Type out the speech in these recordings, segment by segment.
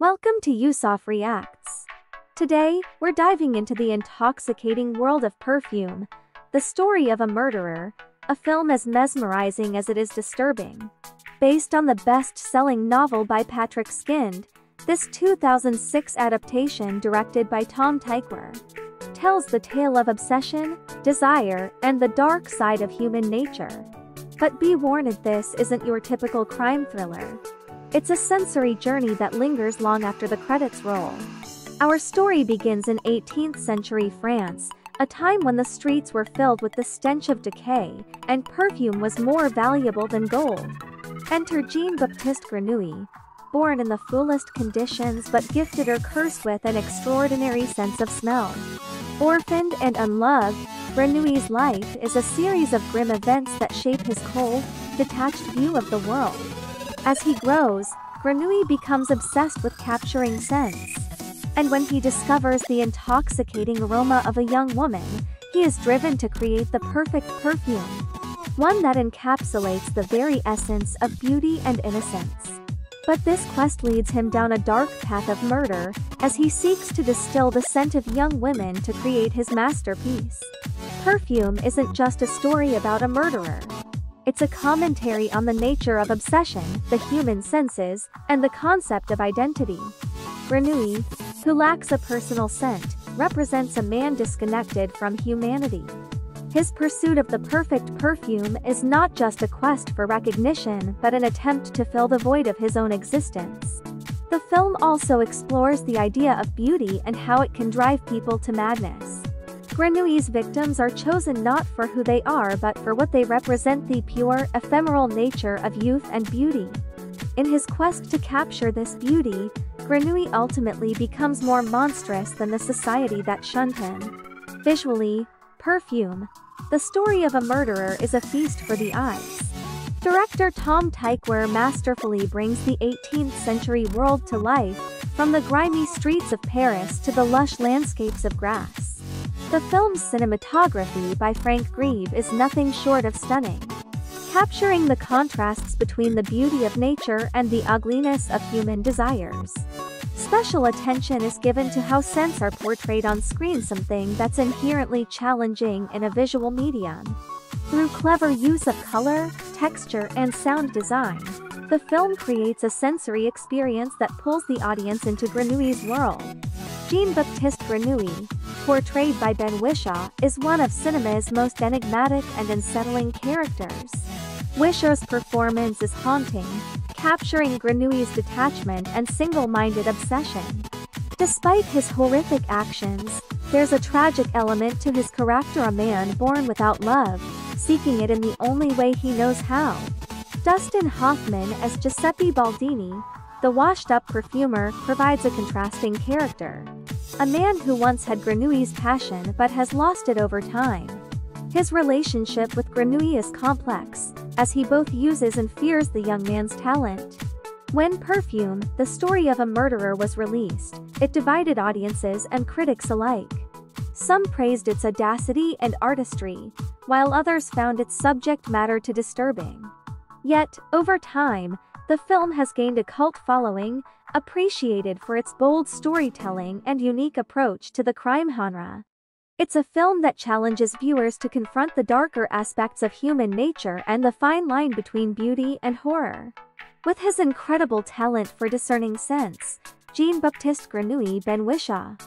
Welcome to Yusuf Reacts. Today, we're diving into the intoxicating world of Perfume, the story of a murderer, a film as mesmerizing as it is disturbing. Based on the best-selling novel by Patrick Skind, this 2006 adaptation directed by Tom Tykwer tells the tale of obsession, desire, and the dark side of human nature. But be warned, this isn't your typical crime thriller. It's a sensory journey that lingers long after the credits roll. Our story begins in 18th century France, a time when the streets were filled with the stench of decay, and perfume was more valuable than gold. Enter Jean-Baptiste Grenouille. Born in the fullest conditions but gifted or cursed with an extraordinary sense of smell. Orphaned and unloved, Grenouille's life is a series of grim events that shape his cold, detached view of the world. As he grows, Grenouille becomes obsessed with capturing scents. And when he discovers the intoxicating aroma of a young woman, he is driven to create the perfect perfume. One that encapsulates the very essence of beauty and innocence. But this quest leads him down a dark path of murder, as he seeks to distill the scent of young women to create his masterpiece. Perfume isn't just a story about a murderer. It's a commentary on the nature of obsession, the human senses, and the concept of identity. Grenouille, who lacks a personal scent, represents a man disconnected from humanity. His pursuit of the perfect perfume is not just a quest for recognition but an attempt to fill the void of his own existence. The film also explores the idea of beauty and how it can drive people to madness. Grenouille's victims are chosen not for who they are but for what they represent, the pure, ephemeral nature of youth and beauty. In his quest to capture this beauty, Grenouille ultimately becomes more monstrous than the society that shunned him. Visually, Perfume, the story of a murderer, is a feast for the eyes. Director Tom Tykwer masterfully brings the 18th century world to life, from the grimy streets of Paris to the lush landscapes of Grasse. The film's cinematography by Frank Grieve is nothing short of stunning, capturing the contrasts between the beauty of nature and the ugliness of human desires. Special attention is given to how scents are portrayed on screen, something that's inherently challenging in a visual medium. Through clever use of color, texture, and sound design, the film creates a sensory experience that pulls the audience into Grenouille's world. Jean-Baptiste Grenouille, portrayed by Ben Whishaw, is one of cinema's most enigmatic and unsettling characters. Whishaw's performance is haunting, capturing Grenouille's detachment and single-minded obsession. Despite his horrific actions, there's a tragic element to his character, a man born without love, seeking it in the only way he knows how. Dustin Hoffman as Giuseppe Baldini, the washed-up perfumer, provides a contrasting character. A man who once had Grenouille's passion but has lost it over time. His relationship with Grenouille is complex, as he both uses and fears the young man's talent. When Perfume, the story of a murderer, was released, it divided audiences and critics alike. Some praised its audacity and artistry, while others found its subject matter too disturbing. Yet, over time, the film has gained a cult following, appreciated for its bold storytelling and unique approach to the crime genre. It's a film that challenges viewers to confront the darker aspects of human nature and the fine line between beauty and horror. With his incredible talent for discerning scents, Jean-Baptiste Grenouille, Ben Whishaw,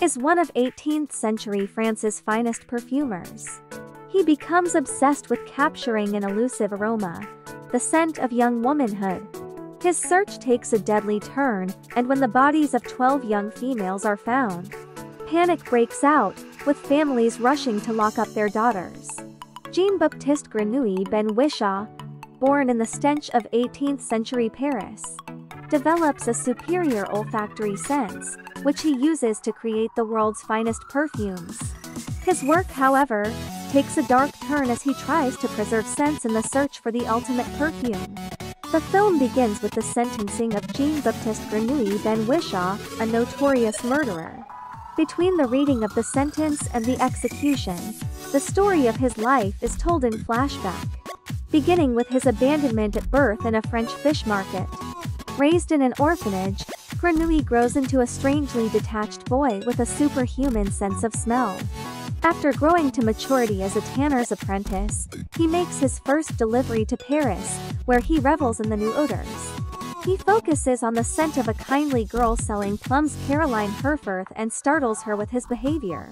is one of 18th century France's finest perfumers. He becomes obsessed with capturing an elusive aroma, the scent of young womanhood. His search takes a deadly turn, and when the bodies of 12 young females are found, panic breaks out, with families rushing to lock up their daughters. Jean-Baptiste Grenouille, Ben Whishaw, born in the stench of 18th century Paris, develops a superior olfactory sense, which he uses to create the world's finest perfumes. His work, however, takes a dark turn as he tries to preserve scents in the search for the ultimate perfume. The film begins with the sentencing of Jean-Baptiste Grenouille, Ben Whishaw, a notorious murderer. Between the reading of the sentence and the execution, the story of his life is told in flashback, beginning with his abandonment at birth in a French fish market. Raised in an orphanage, Grenouille grows into a strangely detached boy with a superhuman sense of smell. After growing to maturity as a tanner's apprentice, he makes his first delivery to Paris, where he revels in the new odors. He focuses on the scent of a kindly girl selling plums, Caroline Herforth, and startles her with his behavior.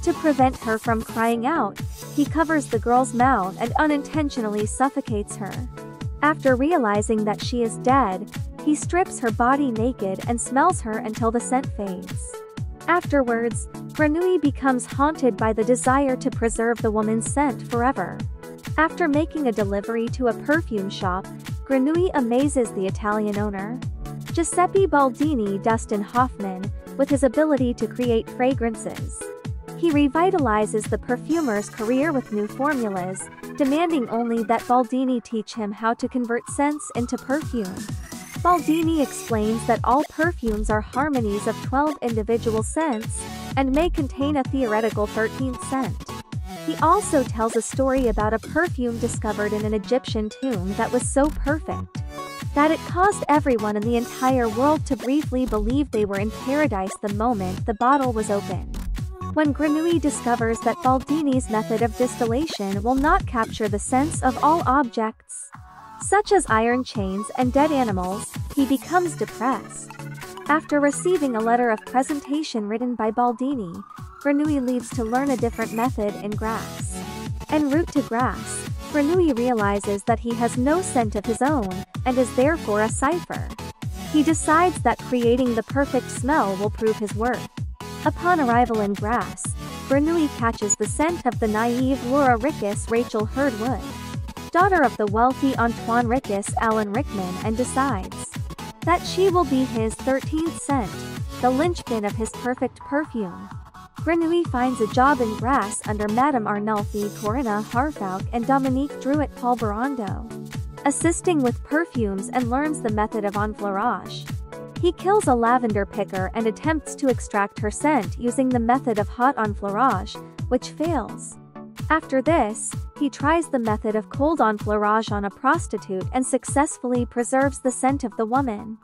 To prevent her from crying out, he covers the girl's mouth and unintentionally suffocates her. After realizing that she is dead, he strips her body naked and smells her until the scent fades. Afterwards, Grenouille becomes haunted by the desire to preserve the woman's scent forever. After making a delivery to a perfume shop, Grenouille amazes the Italian owner, Giuseppe Baldini Dustin Hoffman, with his ability to create fragrances. He revitalizes the perfumer's career with new formulas, demanding only that Baldini teach him how to convert scents into perfume. Baldini explains that all perfumes are harmonies of 12 individual scents, and may contain a theoretical 13th scent. He also tells a story about a perfume discovered in an Egyptian tomb that was so perfect that it caused everyone in the entire world to briefly believe they were in paradise the moment the bottle was opened. When Grenouille discovers that Baldini's method of distillation will not capture the scents of all objects, such as iron chains and dead animals, he becomes depressed. After receiving a letter of presentation written by Baldini, Grenouille leaves to learn a different method in grass. En route to grass, Grenouille realizes that he has no scent of his own, and is therefore a cipher. He decides that creating the perfect smell will prove his worth. Upon arrival in grass, Grenouille catches the scent of the naive Laura Rickus Rachel Hurdwood, daughter of the wealthy Antoine Rickus Alan Rickman, and decides that she will be his 13th scent, the linchpin of his perfect perfume. Grenouille finds a job in grass under Madame Arnulfi Corinna Harfouch and Dominique Drouet Polverondo, assisting with perfumes, and learns the method of enfleurage. He kills a lavender picker and attempts to extract her scent using the method of hot enfleurage, which fails. After this, he tries the method of cold enfleurage on a prostitute and successfully preserves the scent of the woman.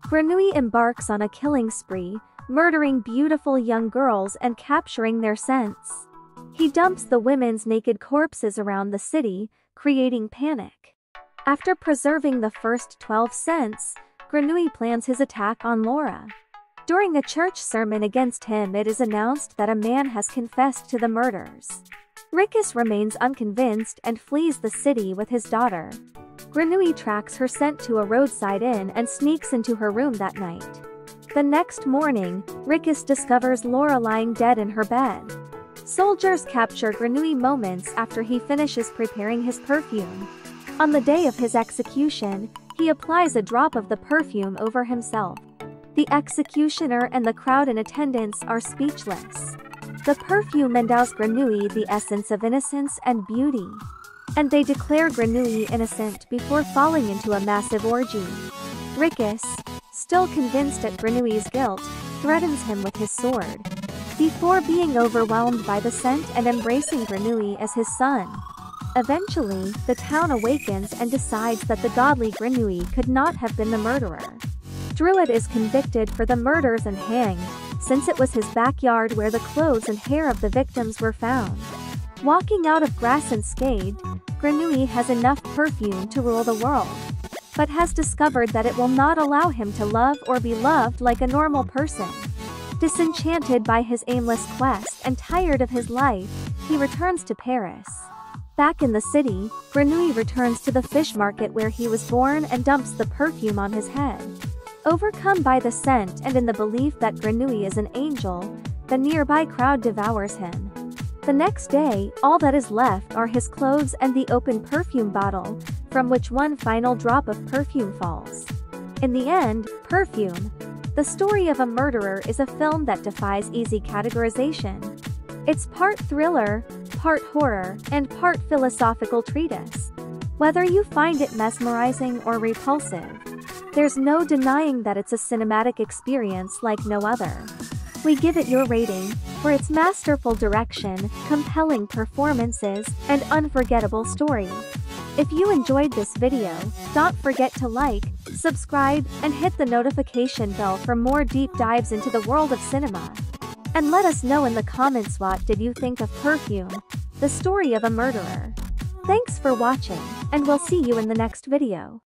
Grenouille embarks on a killing spree, murdering beautiful young girls and capturing their scents. He dumps the women's naked corpses around the city, creating panic. After preserving the first 12 scents, Grenouille plans his attack on Laura. During a church sermon against him, it is announced that a man has confessed to the murders. Rickus remains unconvinced and flees the city with his daughter. Grenouille tracks her scent to a roadside inn and sneaks into her room that night. The next morning, Rickus discovers Laura lying dead in her bed. Soldiers capture Grenouille moments after he finishes preparing his perfume. On the day of his execution, he applies a drop of the perfume over himself. The executioner and the crowd in attendance are speechless. The perfume endows Grenouille the essence of innocence and beauty, and they declare Grenouille innocent before falling into a massive orgy. Rickus, still convinced at Grenouille's guilt, threatens him with his sword, before being overwhelmed by the scent and embracing Grenouille as his son. Eventually, the town awakens and decides that the godly Grenouille could not have been the murderer. Drouet is convicted for the murders and hanged, since it was his backyard where the clothes and hair of the victims were found. Walking out of grass unscathed, Grenouille has enough perfume to rule the world, but has discovered that it will not allow him to love or be loved like a normal person. Disenchanted by his aimless quest and tired of his life, he returns to Paris. Back in the city, Grenouille returns to the fish market where he was born and dumps the perfume on his head. Overcome by the scent and in the belief that Grenouille is an angel, the nearby crowd devours him. The next day, all that is left are his clothes and the open perfume bottle, from which one final drop of perfume falls. In the end, Perfume, the story of a murderer, is a film that defies easy categorization. It's part thriller, part horror, and part philosophical treatise. Whether you find it mesmerizing or repulsive, there's no denying that it's a cinematic experience like no other. We give it your rating for its masterful direction, compelling performances, and unforgettable story. If you enjoyed this video, don't forget to like, subscribe, and hit the notification bell for more deep dives into the world of cinema. And let us know in the comments what did you think of Perfume, the story of a murderer. Thanks for watching, and we'll see you in the next video.